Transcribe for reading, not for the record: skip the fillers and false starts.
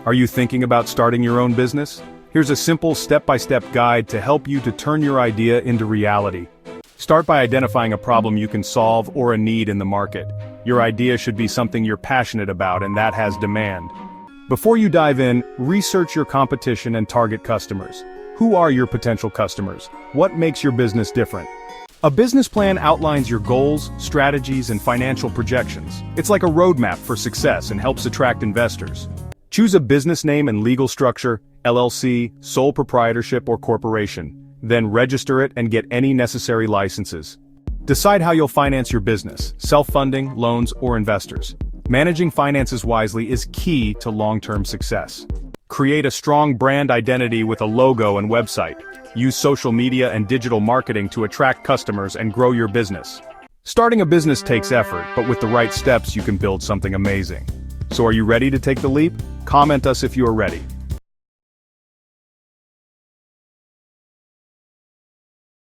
Are you thinking about starting your own business? Here's a simple step-by-step guide to help you to turn your idea into reality. Start by identifying a problem you can solve or a need in the market. Your idea should be something you're passionate about and that has demand. Before you dive in, research your competition and target customers. Who are your potential customers? What makes your business different? A business plan outlines your goals, strategies, and financial projections. It's like a roadmap for success and helps attract investors. Choose a business name and legal structure, LLC, sole proprietorship, or corporation. Then register it and get any necessary licenses. Decide how you'll finance your business, self-funding, loans, or investors. Managing finances wisely is key to long-term success. Create a strong brand identity with a logo and website. Use social media and digital marketing to attract customers and grow your business. Starting a business takes effort, but with the right steps you can build something amazing. So are you ready to take the leap? Comment us if you are ready.